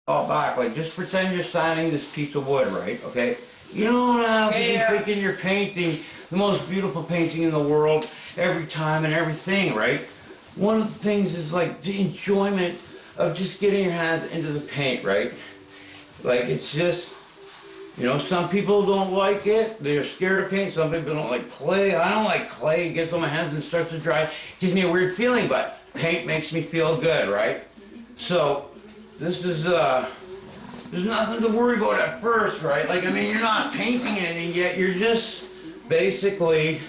all back, like just pretend you're signing this piece of wood, right? Okay? You don't have to be thinking you're painting the most beautiful painting in the world every time and everything, right? One of the things is like the enjoyment of just getting your hands into the paint, right? Like it's just, you know, some people don't like it. They're scared of paint. Some people don't like clay. I don't like clay. It gets on my hands and starts to dry. It gives me a weird feeling, but paint makes me feel good, right? So this is, there's nothing to worry about at first, right? Like, I mean, you're not painting anything yet. You're just basically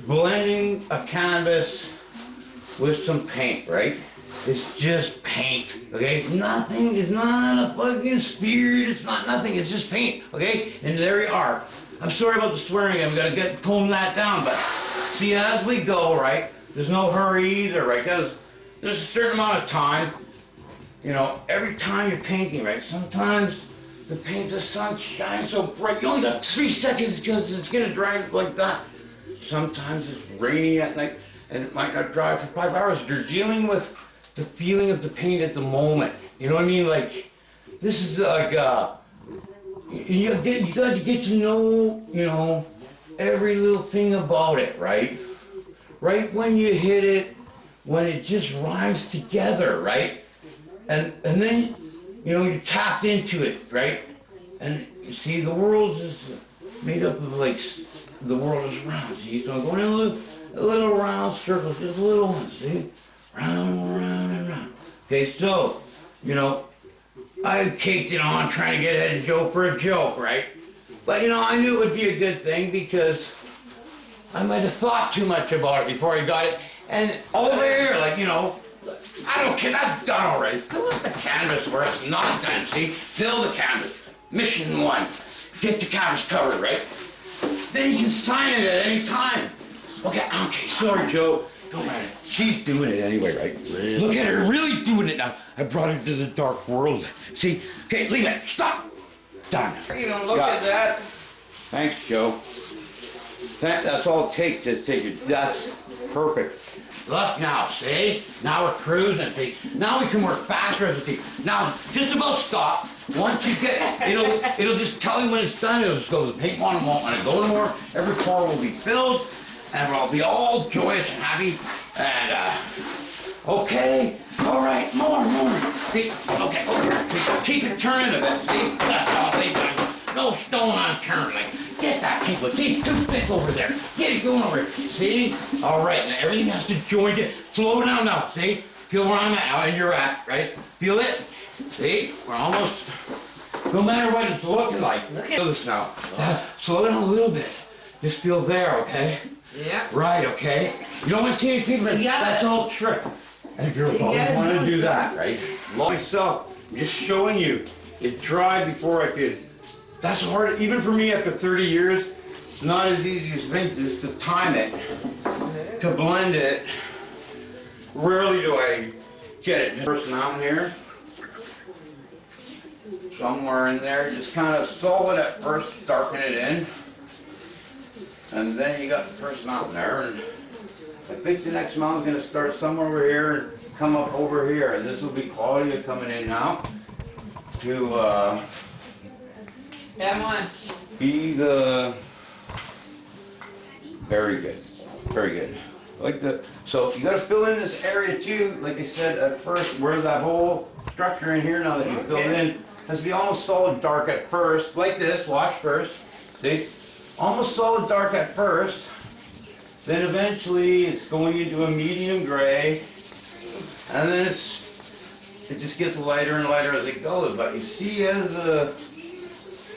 blending a canvas with some paint, right? It's just paint, okay? Nothing, it's not a fucking spirit, it's not nothing, it's just paint, okay? And there we are. I'm sorry about the swearing, I'm gonna tone that down, but see, as we go, right, there's no hurry either, right? Because there's a certain amount of time, you know, every time you're painting, right? Sometimes the paint, the sun shines so bright, you only got 3 seconds because it's gonna dry like that. Sometimes it's rainy at night, and it might not dry for 5 hours. You're dealing with the feeling of the paint at the moment. You know what I mean? Like, this is like, you got to get to know, you know, every little thing about it, right? Right when you hit it, when it just rhymes together, right? And then, you know, you tapped into it, right? And you see, the world is made up of, like, the world is round. See, so I'm going in a little round circles, just little ones, see? Round, round, and round. Okay, so, you know, I caked it on trying to get at a joke for a joke, right? But, you know, I knew it would be a good thing because I might have thought too much about it before I got it. And over here, like, you know, I don't care, that's done already. Fill up the canvas where it's not done, see? Fill the canvas. Mission 1, get the canvas covered, right? Then you can sign it at any time. Okay, sorry, Joe. Don't matter. She's doing it anyway, right? Look at her really doing it now. I brought her to the dark world. See? Okay, leave it. Stop. Done. You don't look at that. Thanks, Joe. That's all it takes. Just take it. That's perfect. Look now, see? Now we're cruising, see? Now we can work faster as a team. Now, just about stop. Once you get, it'll just tell you when it's done. It'll just go, the paint one won't want to go anymore. Every pore will be filled. And we'll be all joyous and happy. And, okay. All right, more. See? Okay, keep it turning a bit, see? That's all they do. No stone unturned. Like, get that people. See, too thick over there. Get it going over here. See? All right, now everything has to join it. Slow down now, see? Feel where I'm at, how you're at, right? Feel it? See? We're almost, no matter what it's looking like. Feel this now. Slow down a little bit. Just feel there, okay? Yeah. Right, okay? You don't want to see any people. That's all trick. And girls always want to do that, right? Myself, I'm just showing you. It dried before I could. That's hard, even for me after 30 years. It's not as easy as think just to time it, to blend it. Rarely do I get it. Person out here, somewhere in there, just kind of solid at first, darken it in. And then you got the person out there, and I think the next mountain's going to start somewhere over here and come up over here. And this will be Claudia coming in now to be the, very good, very good. Like so you got to fill in this area too, like I said at first, where that whole structure in here now that you filled in has to be almost solid dark at first, like this. Watch first, see? Almost solid dark at first, then eventually it's going into a medium gray, and then it just gets lighter and lighter as it goes. But you see, as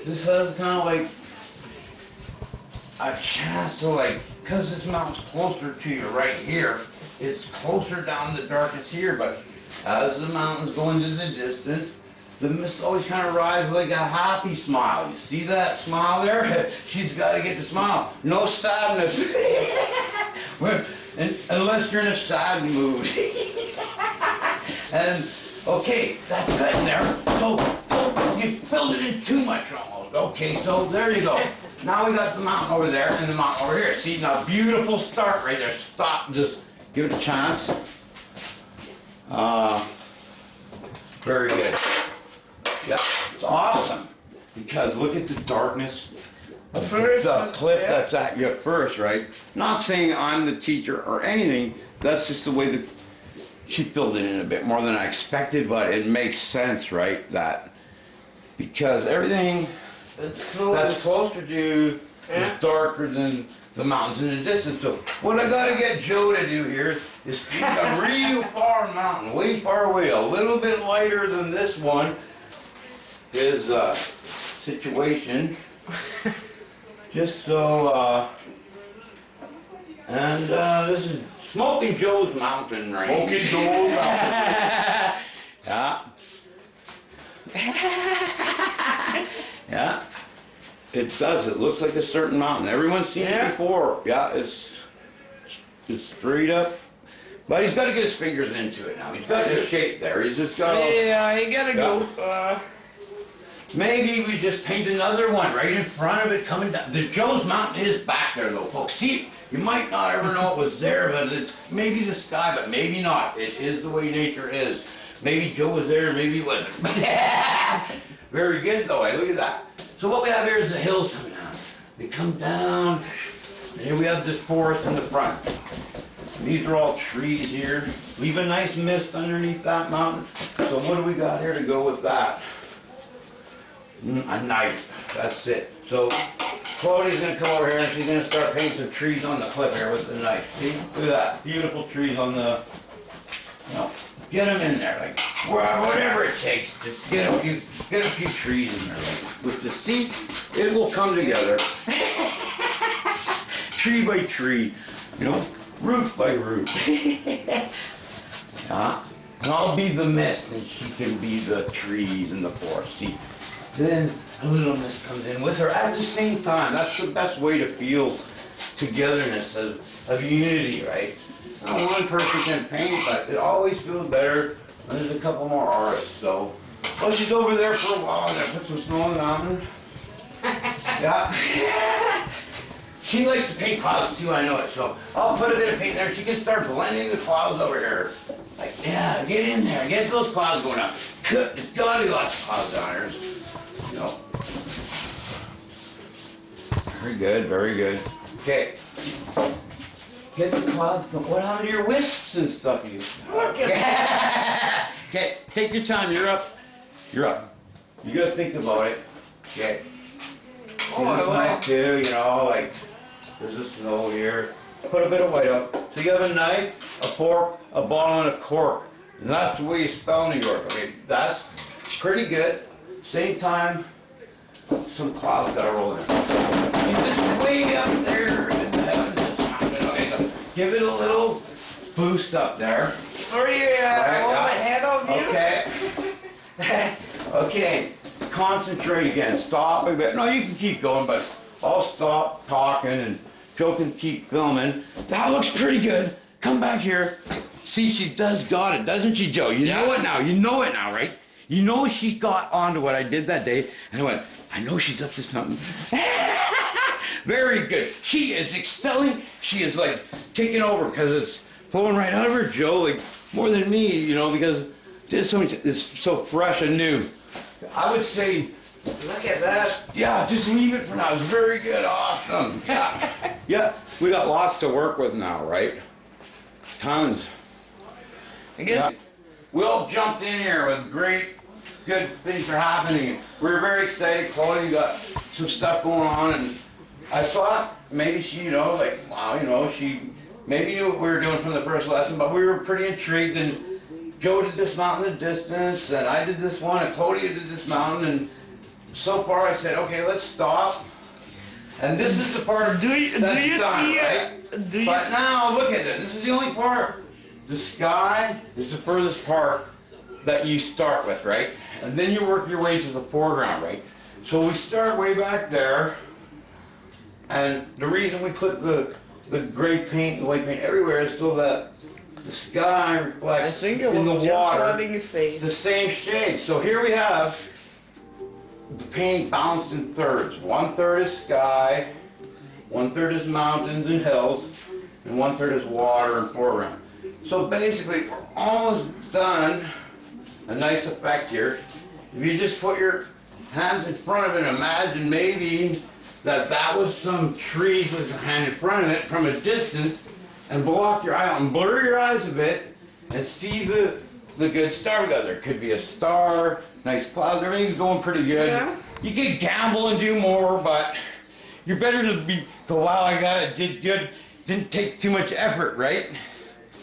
this has kind of like a chance to, like, because this mountain's closer to you right here, it's closer down the darkest here. But as the mountains go into the distance, the mist always kind of rises like a happy smile. You see that smile there? She's got to get the smile. No sadness. Unless you're in a sad mood. And, okay, that's good there. So, you filled it in too much almost. Okay, so there you go. Now we got the mountain over there and the mountain over here. See, now beautiful start right there. Stop, just give it a chance. Very good. Yeah, it's awesome. Because look at the darkness of the cliff that's at you first, right? Not saying I'm the teacher or anything. That's just the way that she filled it in a bit more than I expected, but it makes sense, right? That because everything that's closer to you is darker than the mountains in the distance. So what I gotta get Joe to do here is pick a real far mountain, way far away, a little bit lighter than this one. His situation, just so, this is Smoking Joe's Mountain Range. Smoking Joe's Mountain. Yeah. Yeah. It does. It looks like a certain mountain. Everyone's seen it before. Yeah, it's straight up. But he's got to get his fingers into it now. He's got the shape there. He's just got to... Yeah, you gotta go... Maybe we just paint another one right in front of it coming down. The Joe's Mountain is back there though, folks. See, you might not ever know it was there, but it's maybe the sky, but maybe not. It is the way nature is. Maybe Joe was there, maybe he wasn't. Very good though, look at that. So what we have here is the hills coming down. They come down, and here we have this forest in the front. And these are all trees here. Leave a nice mist underneath that mountain. So what do we got here to go with that? A knife. That's it. So Claudia's going to come over here and she's going to start painting some trees on the cliff here with the knife. See? Look at that. Beautiful trees on the... get them in there. Like, whatever it takes. Just get a few trees in there. Like, with the seat, it will come together. Tree by tree. Root by root. Yeah. And I'll be the mist and she can be the trees and the forest. See? Then a little mist comes in with her at the same time. That's the best way to feel togetherness of unity, right? Not one person can paint, but it always feels better when there's a couple more artists. So, she's over there for a while. I'm gonna put some snow on the mountain. Yeah. She likes to paint clouds too, I know it. So I'll put a bit of paint there. She can start blending the clouds over here. Like, yeah, get in there, get those clouds going up. There's gotta be lots of clouds down here. Very good, very good. Okay. Get the clouds going. What happened to your wisps and stuff? You. Okay, take your time. You're up. You're up. You gotta think about it. Okay. This knife too, like there's the snow here. Put a bit of white up. So you have a knife, a fork, a bottle, and a cork. And that's the way you spell New York. Okay, that's pretty good. Same time, some clouds gotta roll in. It's way up there in the heavens. Okay, so give it a little boost up there. Are you ahead of you? Okay. Okay. Concentrate again. Stop a bit. No, you can keep going, but I'll stop talking and Joe can keep filming. That looks pretty good. Come back here. See, she got it, doesn't she, Joe? You know it now. You know it now, right? You know she got onto what I did that day, and I went, I know she's up to something. Very good. She is excelling. She is like taking over because it's flowing right out of her, Joe, like more than me, because it's so fresh and new. I would say, look at that. Yeah, just leave it for now. It's very good. Awesome. Yeah. Yeah, we got lots to work with now, right? Tons. I guess we all jumped in here with good things are happening. We were very excited. Chloe got some stuff going on, and I thought maybe she, wow, maybe knew what we were doing from the first lesson, but we were pretty intrigued, and Joe did this mountain in the distance, and I did this one, and Claudia did this mountain, and so far I said, okay, let's stop. And this is the part that's done, right? But now, look at this. This is the only part. The sky is the furthest part that you start with, right? And then you work your way to the foreground, right? So we start way back there, and the reason we put the gray paint and the white paint everywhere is so that the sky reflects in the water the same shade. So here we have the paint balanced in thirds. 1/3 is sky, 1/3 is mountains and hills, and 1/3 is water and foreground. So basically, we're almost done. A nice effect here. if you just put your hands in front of it, imagine maybe that was some trees with a hand in front of it from a distance, and block your eye out and blur your eyes a bit and see the good star we got. There could be a star, nice clouds, everything's going pretty good. Yeah. You could gamble and do more, but you're better to go, wow, I got it, did good, didn't take too much effort, right?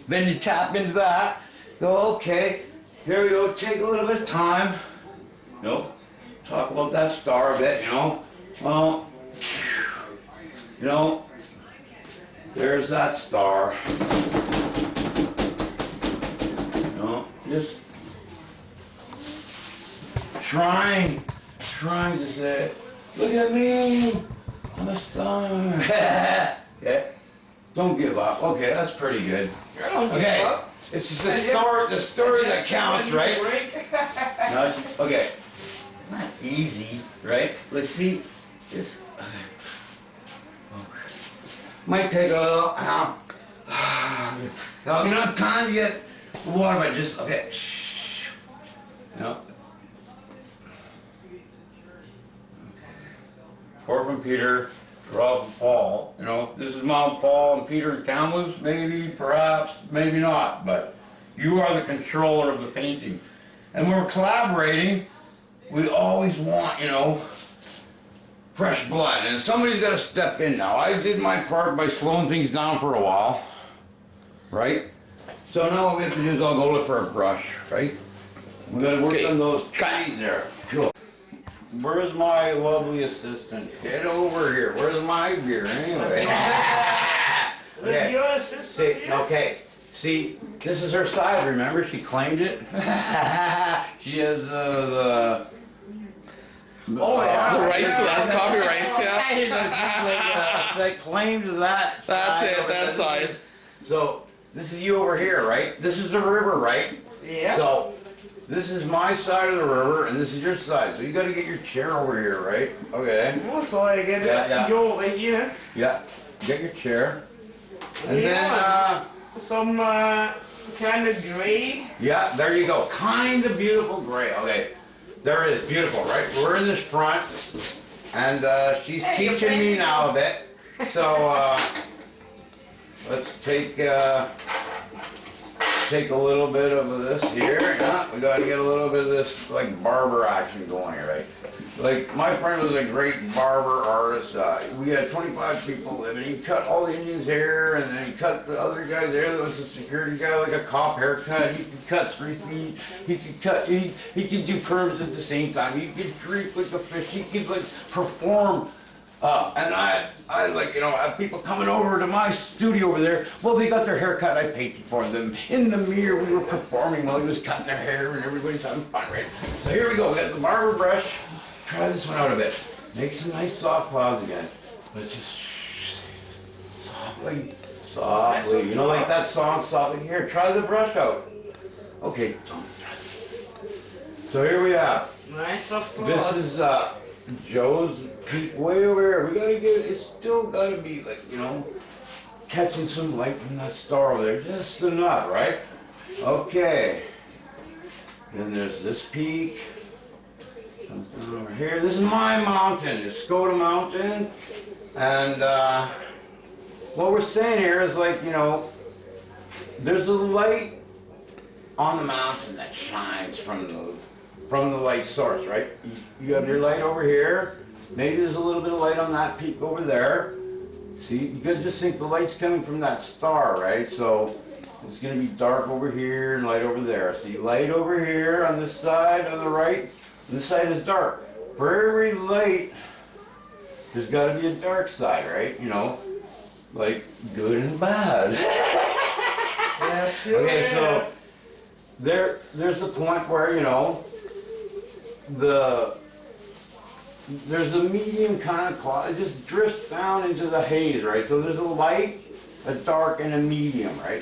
Then you tap into that, go, okay, here we go, take a little bit of time, you know, talk about that star a bit, you know, well, you know, there's that star, you know, just trying to say, look at me, I'm a star. Okay. Don't give up. Okay, that's pretty good. Okay. It's the story that counts, right? No, okay. Not easy, right? Let's see. Just might take a little. Enough time to get water, but just okay. No. Pour from Peter, draw from Paul. You know, this is Mount Paul and Peter and Kamloops, maybe, perhaps, maybe not, but you are the controller of the painting. And when we're collaborating, we always want, you know, fresh blood. And somebody's got to step in now. I did my part by slowing things down for a while, right? So now what we have to do is I'll go look for a brush, right? We got to work on those trees there. Cool. Where's my lovely assistant? Get over here. Where's my beer anyway? Okay. Your assistant See, here? okay. See, this is her side, remember? She claimed it. She has the rights to that, copyrights, yeah. That claims that. That's it, that side. So, this is you over here, right? This is the river, right? Yeah. So, this is my side of the river, and this is your side. So you got to get your chair over here, right? Okay. So I get you over here. Yeah. Get your chair. And Yeah. Some kind of gray. yeah, there you go. Kind of beautiful gray. Okay. There it is. Beautiful, right? We're in this front, and she's teaching me now a bit. So let's take a little bit of this here. Yeah, we got to get a little bit of this like barber action going here, right? Like my friend was a great barber artist. We had 25 people living. He cut all the Indians' hair, and then he cut the other guy's hair. There was a security guy, like a cop haircut. He could cut 3 feet. He could cut. He could do curves at the same time. He could drink like a fish. He could like perform. And I like, you know, have people coming over to my studio over there. Well, they got their hair cut. I painted for them. In the mirror, we were performing while he was cutting their hair, and everybody's having fun, right? So here we go. We got the barber brush. Try this one out a bit. Make some nice soft clouds again. Let's just softly. You know, like that song, softly. Here, try the brush out. Okay. So here we have. Nice soft This is Joe's peak way over here. We gotta get it's still gotta be like, you know, catching some light from that star over there. Just enough, right? Okay. Then there's this peak. Something over here. This is my mountain, it's Skoda Mountain. And what we're saying here is like, you know, there's a light on the mountain that shines from the light source, right? You have your light over here. Maybe there's a little bit of light on that peak over there. See, you could just think the light's coming from that star, right? So it's going to be dark over here and light over there. See, light over here on this side on the right, and this side is dark. For every light, there's got to be a dark side, right? You know, like good and bad. Okay, so there's a point where, you know, there's a medium kind of cloud. It just drifts down into the haze, right? So there's a light, a dark, and a medium, right?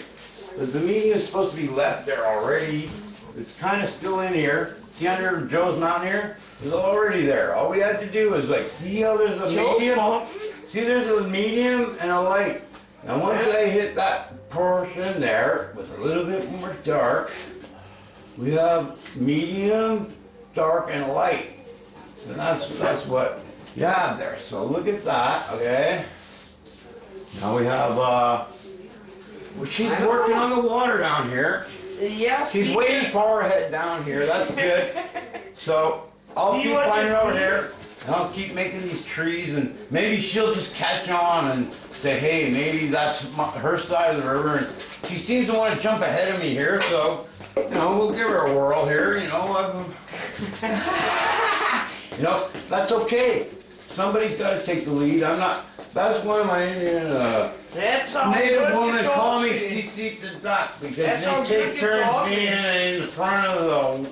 But the medium is supposed to be left there already. It's kind of still in here. See under Joe's mountain here? It's already there. All we had to do is like, see how there's a medium? See, there's a medium and a light. And once I hit that portion there with a little bit more dark, we have medium dark and light. And that's what you have there. So look at that, okay? Now we have, she's working on the water down here. Yeah. She's waiting for her head down here. That's good. So I'll keep finding over here, and I'll keep making these trees, and maybe she'll just catch on and say, hey, maybe that's her side of the river. And she seems to want to jump ahead of me here, so you know, we'll give her a whirl here. You know, you know, that's okay. Somebody's got to take the lead. I'm not. That's why my Indian native woman call me CC the Duck, because they take turns being in the front of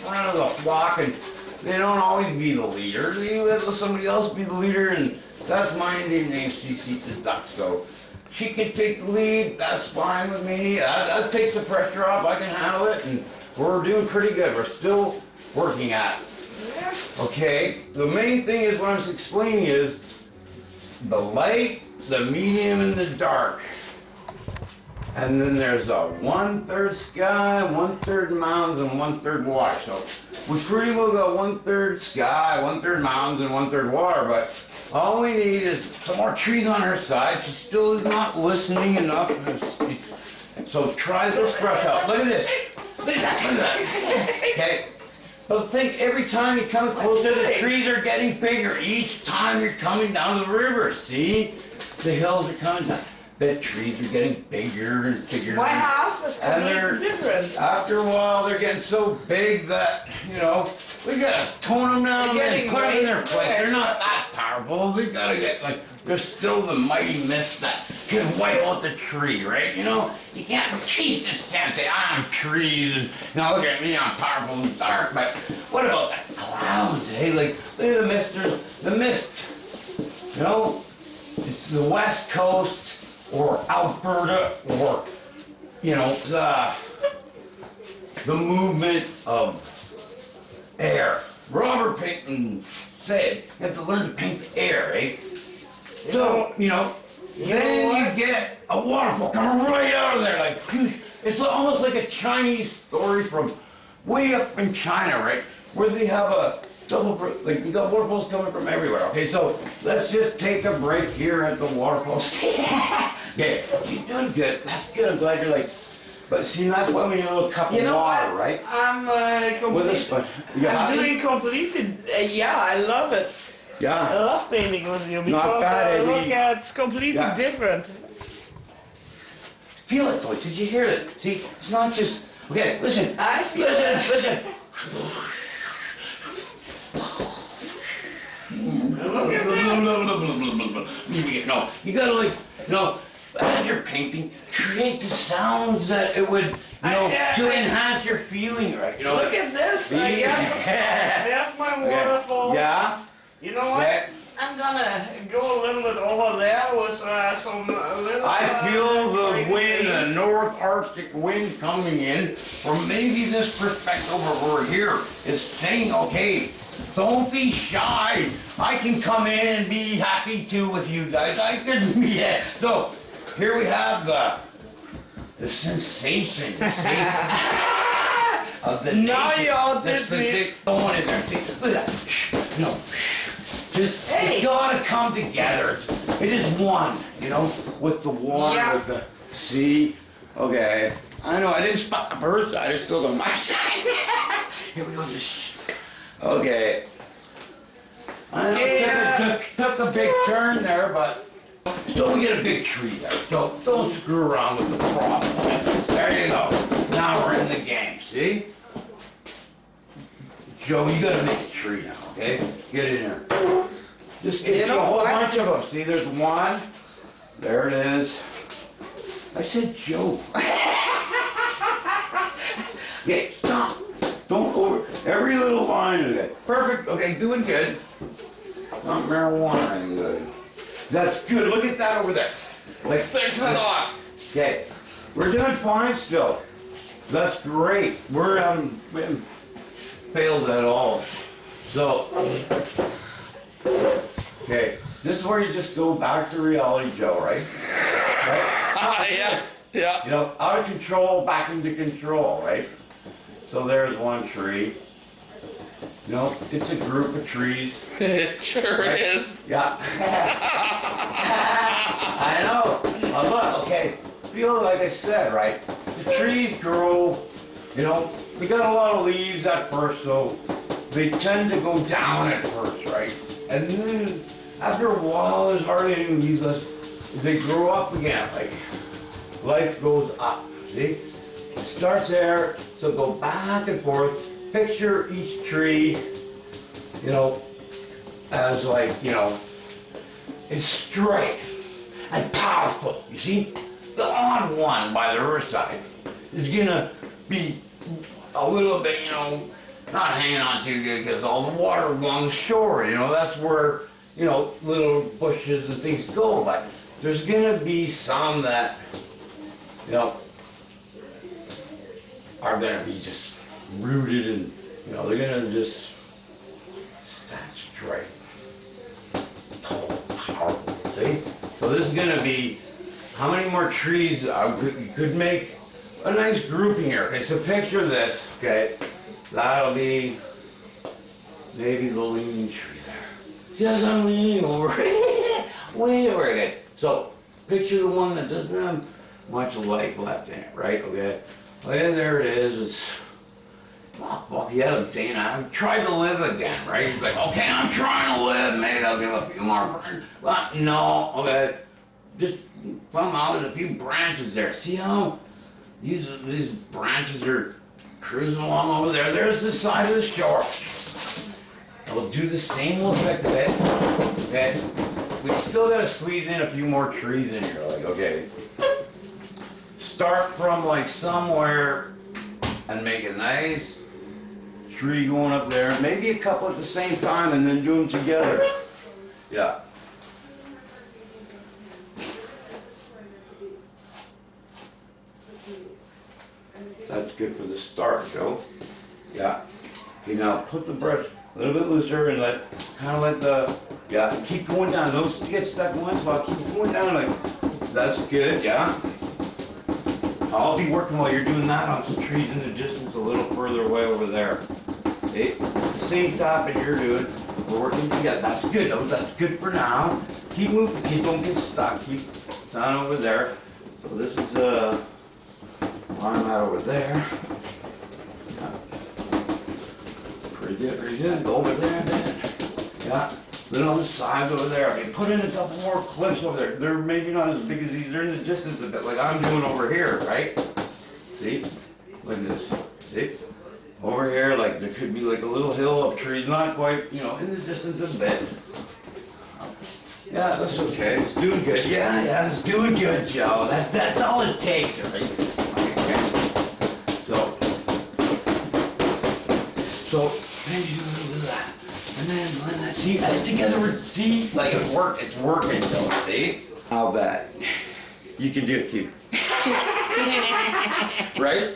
the flock, and they don't always be the leader. They let somebody else be the leader, and that's my Indian name, CC the Duck. So she can take the lead. That's fine with me. That takes the pressure off. I can handle it, and we're doing pretty good. We're still working at it. Okay. The main thing is what I'm explaining is the light, the medium, and the dark. And then there's a 1/3 sky, 1/3 mountains, and 1/3 water. So we pretty well got 1/3 sky, 1/3 mountains, and 1/3 water. But all we need is some more trees on her side. She still is not listening enough. So try this brush out. Look at this. Look at that. Look at that. Okay. But think every time you come closer, the trees are getting bigger. Each time you're coming down the river, see? The hills are coming down. The trees are getting bigger and bigger. My house is completely different. After a while, they're getting so big that, you know, we gotta tone them down and put them in their place. They're not that powerful. They gotta get, like, they're still the mighty mist that can wipe out the tree, right? You know, you can't, trees just can't say, I'm trees, and, you know, look at me, I'm powerful and dark, but what about the clouds, eh? Like, look at the mist, there's the mist, you know, it's the west coast, or Alberta, or, you know, the movement of air. Robert Payton said, you have to learn to paint the air, right? So, you know, then you get a waterfall coming right out of there, like, it's almost like a Chinese story from way up in China, right? Where they have a double, like, you got waterfalls coming from everywhere. Okay, so let's just take a break here at the waterfalls. Okay, you're doing good. That's good. I'm glad you're like, but see, that's why we need a little cup of water, what? right? I'm With a spoon. I'm doing completely. Yeah, I love it. Yeah. I love painting with you because Not bad, look at it's completely different. Feel it, though. Did you hear it? See, it's not just. Okay, listen. I feel listen. No, you gotta like, no, as you're painting, create the sounds that it would, you know, to enhance your feeling, right? You know, look at this. There's my waterfall. Yeah. You know what? Yeah. I'm gonna go a little bit over there with some little. I feel the wind, the North Arctic wind coming in from maybe this perspective over here is saying, okay, don't be shy. I can come in and be happy too with you guys. I can, yeah. So here we have the sensation. Of the now you all did me. Going in there. See, look at that. No. Just, hey. It's gotta come together. It is one, you know, with the water, with the sea. Okay. I know, I didn't spot the bird side, I still go my side. Here we go. Okay. I know it took a big turn there, but still we get a big tree there. So don't screw around with the problem. There you go. Now we're in the game, see? Joe, you gotta make a tree now, okay? Get in there. Just get a whole bunch of them. See, there's one. There it is. I said Joe. Okay, stop. Don't over. Every little line of it. Perfect. Okay, doing good. Not marijuana good. That's good. Look at that over there. Like 6 o'clock. Okay. We're doing fine still. That's great. We haven't failed at all. So, okay, this is where you just go back to reality, Joe, right? Right? Yeah. You know, out of control, back into control, right? So there's one tree. You know, it's a group of trees. It sure Right? is. Yeah. I know. Look, okay. Feel like I said, right? The trees grow, you know, they got a lot of leaves at first, so they tend to go down at first, right? And then after a while, there's hardly any leaves left. They grow up again, like life goes up. See? It starts there, so go back and forth. Picture each tree, you know, as like, you know, it's straight and powerful. You see? The odd one by the riverside is gonna be a little bit, you know, not hanging on too good because all the water along the shore, you know, that's where, you know, little bushes and things go. But there's gonna be some that, you know, are gonna be just rooted and, you know, they're gonna just stand straight, tall, powerful. See? So this is gonna be, how many more trees you could make a nice grouping here. Okay, so picture this. Okay, that'll be maybe the leaning tree there. See, as I'm leaning over, way over. Okay, so picture the one that doesn't have much life left in it, right? Okay, well, there it is. It's, oh, fuck yeah, Dana, I've tried to live again, right? It's like, okay, I'm trying to live. Maybe I'll give a few more friends. But no, okay. Just come out, there's a few branches there. See how these branches are cruising along over there? There's the side of the shore. And we'll do the same effect of it. Okay? We still gotta squeeze in a few more trees in here. Like, okay. Start from like somewhere and make a nice tree going up there. Maybe a couple at the same time and then do them together. Yeah. That's good for the start, Joe. Yeah. Okay, now put the brush a little bit looser and kind of let the, yeah, keep going down. Don't get stuck in one spot. Keep going down like, that's good, yeah. I'll be working while you're doing that on some trees in the distance a little further away over there. Okay, same topic you're doing. We're working together. That's good. That's good for now. Keep moving. Don't get stuck. Keep down over there. So this is I'm at over there. Yeah. Pretty good, pretty good. Go over there then. Yeah. Then on the sides over there. Okay, put in a couple more clips over there. They're maybe not as big as these. They're in the distance a bit, like I'm doing over here, right? See? Like this. See? Over here, like there could be like a little hill of trees, not quite, you know, in the distance a bit. Yeah, that's okay. It's doing good. Yeah, it's doing good, Joe. That's all it takes, right? So maybe do a little bit of that, and then let that. See, together see, like it's working, Joe. See? How bad? You can do it too. Right?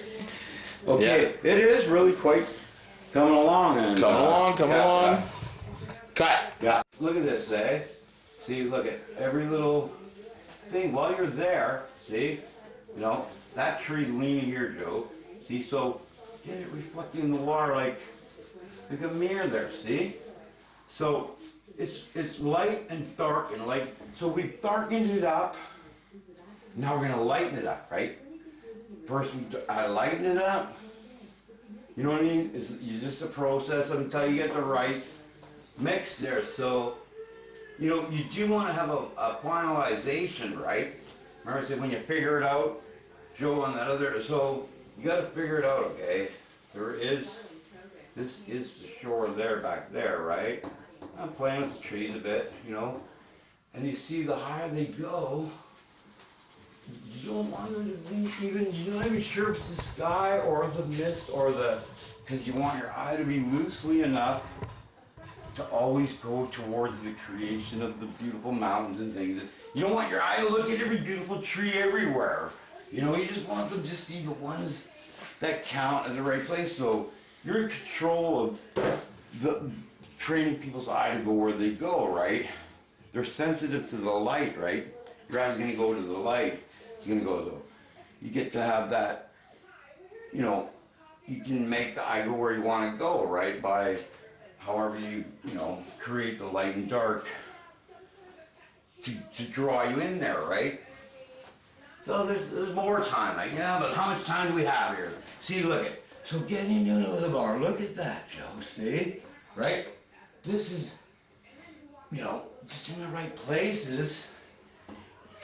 Okay. Yeah. It is really quite coming along, and coming along. Yeah. Cut. Yeah. Look at this, eh? See, look at every little thing while you're there. See, you know that tree's leaning here, Joe. See, so get it reflecting in the water like a mirror there. See, so it's light and dark and light. So we've darkened it up. Now we're gonna lighten it up, right? First, I lighten it up. You know what I mean? It's just a process until you get the right mix there. So, you know, you do want to have a finalization, right? Remember I said when you figure it out, Joe on that other, so you got to figure it out, okay? This is the shore there, back there, right? I'm playing with the trees a bit, you know, and you see the higher they go, you don't want them to be even, you're not even sure if it's the sky or the mist or because you want your eye to be loosely enough to always go towards the creation of the beautiful mountains and things. You don't want your eye to look at every beautiful tree everywhere. You know, you just want them to see the ones that count at the right place. So you're in control of the training people's eye to go where they go, right? They're sensitive to the light, right? Your eye's going to go to the light. You're going to go to you get to have that, you know, you can make the eye go where you want to go, right? By however you know, create the light and dark to draw you in there, right? So there's more time. Like, yeah, but how much time do we have here? See, look at, so get into a little bar. Look at that, Joe. See, right? This is, you know, just in the right places.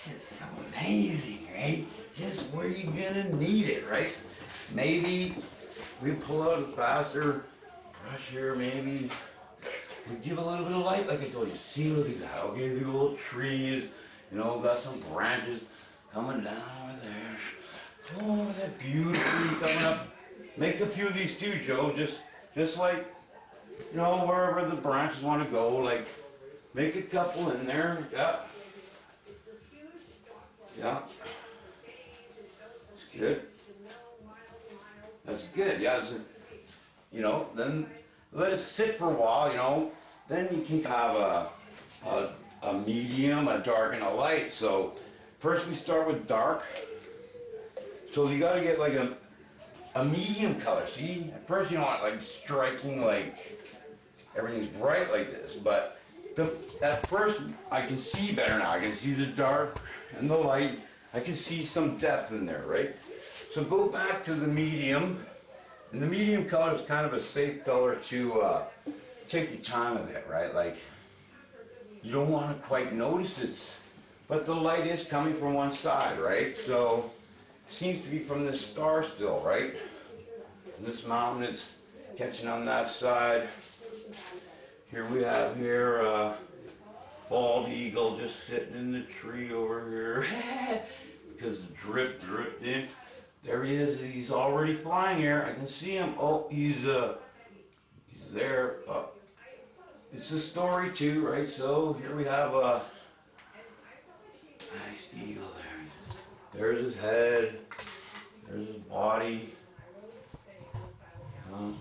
It's so amazing, right? Just where you're gonna need it, right? Maybe we pull out a faster brush here, maybe we give a little bit of light, like I told you. See, look at that. Okay, the little trees, you know, got some branches coming down over there. Oh, that beautifully coming up. Make a few of these too, Joe. Just like, you know, wherever the branches want to go, like, make a couple in there. Yeah. Yeah. That's good. That's good. Yeah. You know, then let it sit for a while, you know. Then you can have a medium, a dark, and a light. So first we start with dark. So you got to get like a medium color. See, at first you don't want like striking, like everything's bright like this, but at first I can see better now. I can see the dark and the light. I can see some depth in there, right? So go back to the medium, and the medium color is kind of a safe color to take your time a bit, right? Like, you don't want to quite notice it, but the light is coming from one side, right? So it seems to be from this star still, right? And this mountain is catching on that side. Here we have here bald eagle just sitting in the tree over here because the drip dripped in. There he is. He's already flying here. I can see him. Oh, he's there. It's a story too, right? So here we have a nice eagle there. There's his head. There's his body. And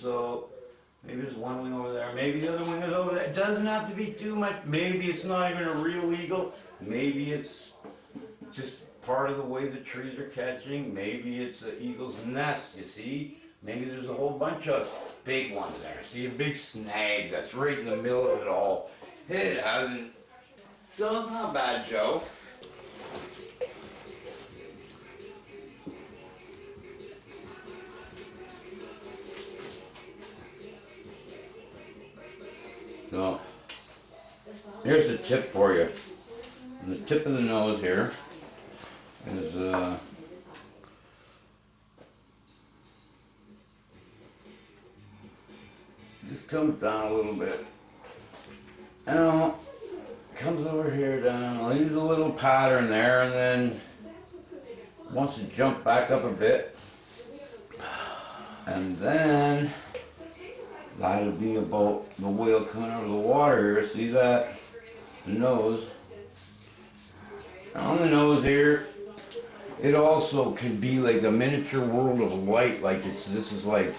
so maybe there's one wing over there. Maybe the other wing is over there. It doesn't have to be too much. Maybe it's not even a real eagle. Maybe it's just part of the way the trees are catching. Maybe it's an eagle's nest, you see. Maybe there's a whole bunch of big ones there. See, a big snag that's right in the middle of it all. It hasn't. So it's not bad, Joe. So, here's the tip for you. And the tip of the nose here is just comes down a little bit. And comes over here down, leaves a little pattern there, and then wants to jump back up a bit. And then that'll be about the whale coming out of the water here. See that? The nose. On the nose here, it also can be like a miniature world of light. Like this is like,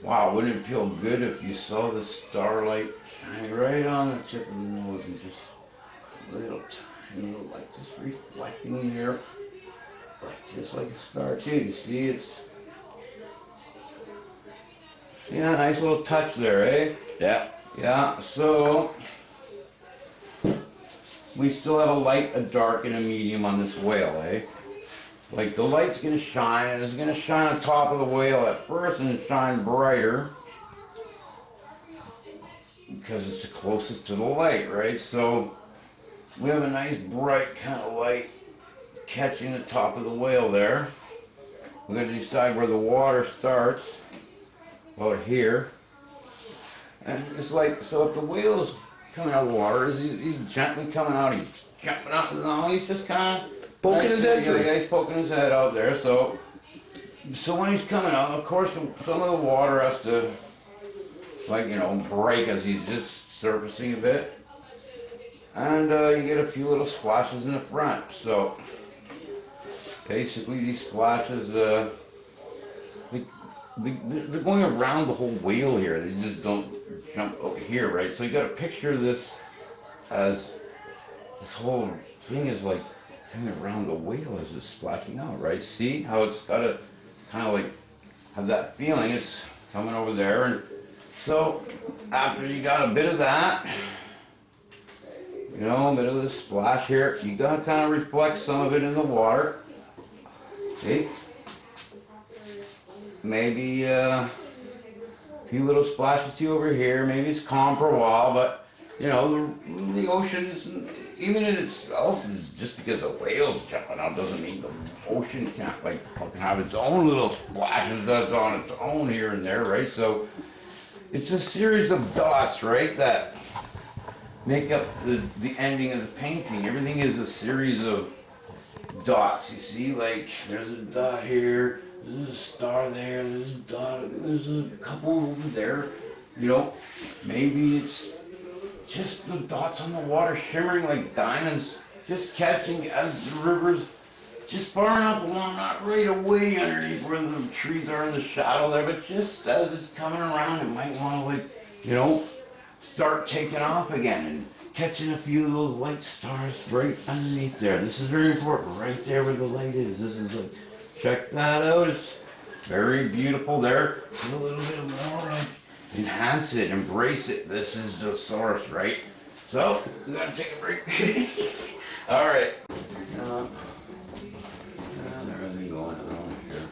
wow, wouldn't it feel good if you saw the starlight shining right on the tip of the nose and just a little tiny little light just reflecting here, like just like a star too. You see, it's nice little touch there, eh? Yeah. So we still have a light, a dark, and a medium on this whale, eh? Like the light's gonna shine, and it's gonna shine on top of the whale at first and shine brighter because it's the closest to the light, right? So we have a nice bright kind of light catching the top of the whale there. We're going to decide where the water starts, about here. And it's like, so if the whale's coming out of the water, he's gently coming out, he's jumping up and down, he's just kind of poking his head through. Yeah, he's poking his head out there. So when he's coming out, of course, some of the water has to, like, you know, break as he's just surfacing a bit. And you get a few little splashes in the front. So basically these splashes, they're going around the whole whale here. They just don't jump over here, right? So you got to picture this as this whole thing is like coming around the whale as it's splashing out, right? See how it's got to kind of like have that feeling. coming over there. And so after you got a bit of that, you know, a bit of this splash here, you got to kind of reflect some of it in the water. See? Maybe a few little splashes too over here. Maybe it's calm for a while, but you know, the ocean isn't, even in itself, is just because a whale's jumping out doesn't mean the ocean can't like fucking have its own little splashes that's on its own here and there, right? So it's a series of dots, right, that make up the ending of the painting. Everything is a series of dots. You see, like there's a dot here, there's a star there, there's a dot, there's a couple over there. You know, maybe it's just the dots on the water shimmering like diamonds, just catching as the river's just far enough along, not right away underneath where the trees are in the shadow there, but just as it's coming around, it might want to, like, you know, start taking off again and catching a few of those white stars right underneath there. This is very important, right there where the light is. This is like, check that out. It's very beautiful there. A little bit more, like, enhance it, embrace it. This is the source, right? So, we gotta take a break. All right. Everything going on here.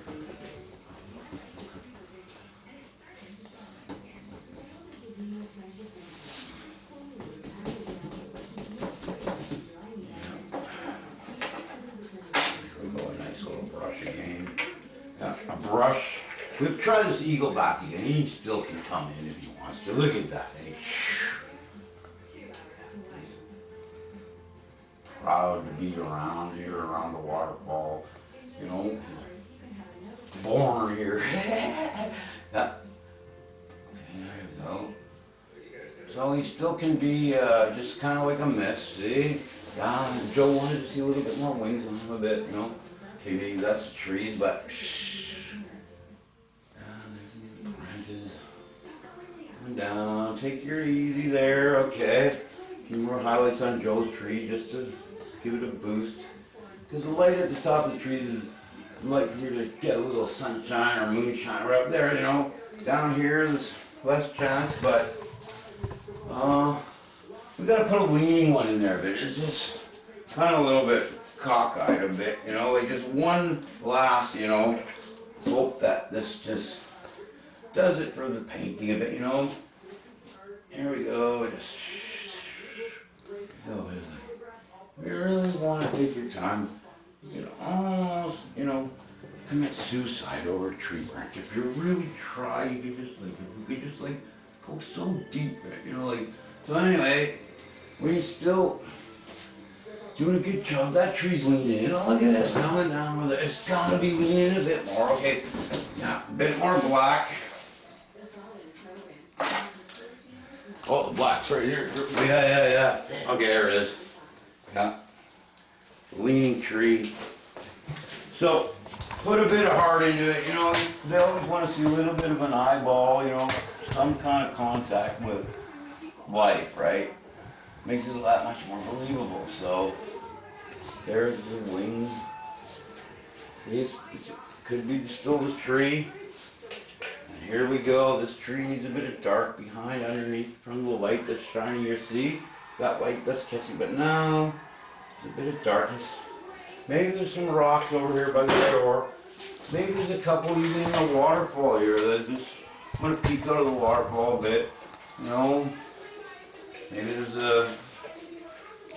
A nice little brush again. A brush. We've tried this eagle back again. He still can come in if he wants to. Look at that. Eh? Proud to be around here, around the waterfall. You know, born here. Yeah. Okay, there you go. So he still can be just kind of like a mist. See? Joe wanted to see a little bit more wings on him a bit, you know. Okay, maybe that's the trees, but down, take your easy there, okay. A few more highlights on Joe's tree just to give it a boost. Because the light at the top of the trees is like for you to get a little sunshine or moonshine right up there, you know. Down here there's less chance, but we gotta put a leaning one in there, but it's just kind of a little bit cockeyed a bit, you know, like just one last, you know, hope that this just does it for the painting a bit, you know. Here we go. Just go. You really want to take your time. You know, almost, you know, commit suicide over a tree branch. If you really try, you could just like, you could just like go so deep, you know, like. So anyway, we're still doing a good job. That tree's leaning in. Oh, look at it, coming down with it. It's gotta be leaning a bit more. Okay, yeah, a bit more black. Oh, the black's right here. Yeah. Okay, there it is. Yeah. Leaning tree. So, put a bit of heart into it, you know. They always want to see a little bit of an eyeball, you know, some kind of contact with life, right? Makes it that much more believable. So, there's the wing. It could be still the tree. And here we go. This tree needs a bit of dark behind, underneath, from the light that's shining here. See? That light that's catching, but now there's a bit of darkness. Maybe there's some rocks over here by the shore. Maybe there's a couple even in the waterfall here that just want to peek out of the waterfall a bit. You know? Maybe there's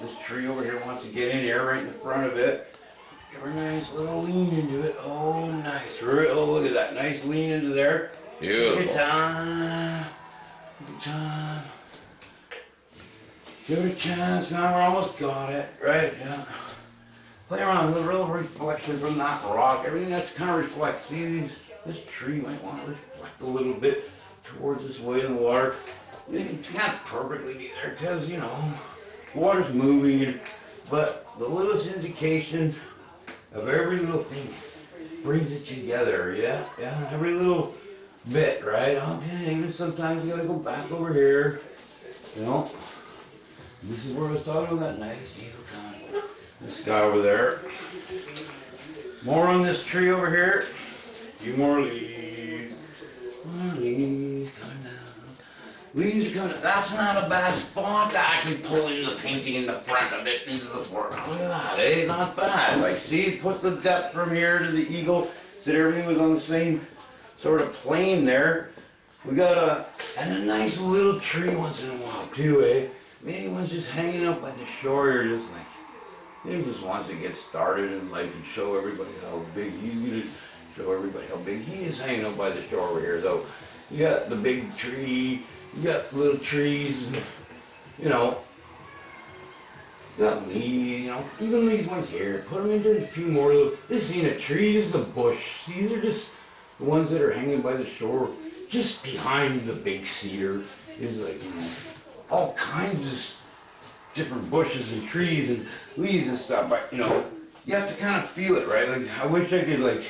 this tree over here wants to get in here right in the front of it. Give her a nice little lean into it. Oh, nice. Oh, look at that. Nice lean into there. Beautiful. Good time. Good time. Give it a chance. Now we're almost got it. Right? Yeah. Play around with a little reflection from that rock. Everything that's kind of reflects. See, this tree might want to reflect a little bit towards this way in the water. It can't perfectly be there because, you know, water's moving, but the littlest indication of every little thing brings it together, yeah, every little bit, right? Okay, even sometimes you gotta go back over here, you know. This is where I was talking about that nice eagle kind. This guy over there. More on this tree over here. A few more leaves. Leaves coming down. Leaves are coming down. That's not a bad spot to actually pull in the painting in the front of it into the foreground. Look at that, eh? Not bad. Like, see, put the depth from here to the eagle, so that everything was on the same sort of plane there. We got and a nice little tree once in a while too, eh? Maybe one's just hanging out by the shore, you're just like, he just wants to get started in life and show everybody how big he's gonna show everybody how big he is hanging out by the shore over here. So you got the big tree, you got little trees, you know, you got leaves, you know, even these ones here. Put them into a few more little. This ain't a tree, this is a bush. These are just the ones that are hanging by the shore. Just behind the big cedar is like, you know, all kinds of different bushes and trees and leaves and stuff, but you know, you have to kind of feel it, right? Like, I wish I could, like,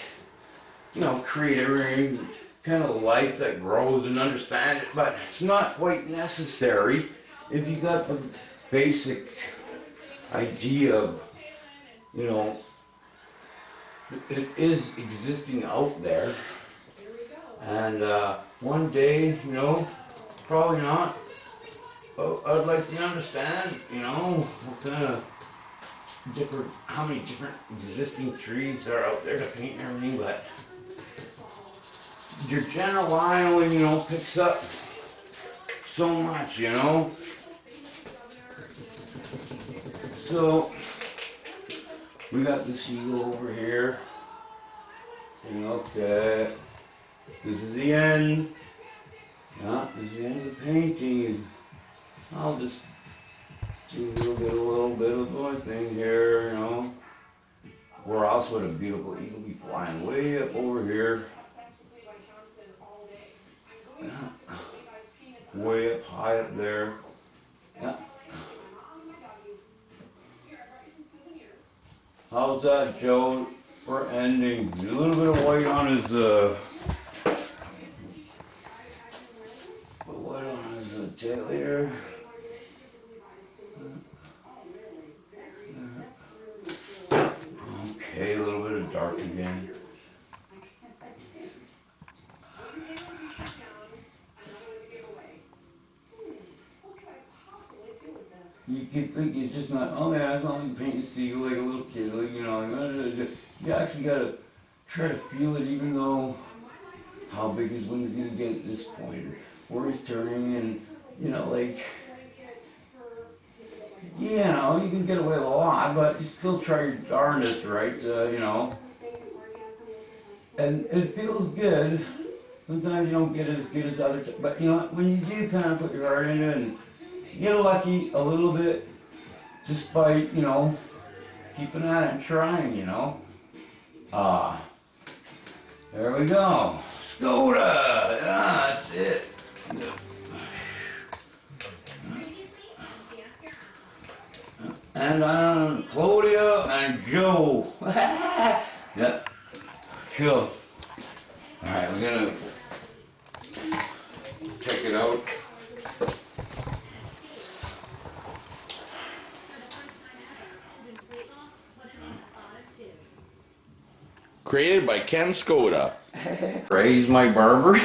you know, create everything kind of life that grows and understand it, but it's not quite necessary if you got the basic idea of, you know, it is existing out there, and one day, you know, probably not. I'd like to understand, you know, what kind of how many different existing trees are out there to paint and everything, but your general eye only, you know, picks up so much, you know. So, we got the seagull over here. Okay, this is the end. Yeah, this is the end of the painting. I'll just do a little bit of my thing here, you know. Where else would a beautiful eagle be flying? Way up over here. Yeah. Way up high up there. Yeah. How's that, Joe, for ending? A little bit of white on his, tail here. Okay, a little bit of dark again. You could think it's just not, oh yeah, it's not like painting a seagull like a little kid, like, you know, you actually gotta try to feel it, even though how big his wings gonna get at this point, where he's turning, and, you know, like, you know, you can get away with a lot, but you still try your darndest, right, you know, and it feels good. Sometimes you don't get it as good as others, but, you know, when you do kind of put your heart into it, and you get lucky a little bit just by, you know, keeping at it and trying, you know. There we go. Skoda! Yeah, that's it. And Claudia and Joe. Yep. Cool. Alright, we're gonna check it out. Created by Ken Skoda. Praise my barber.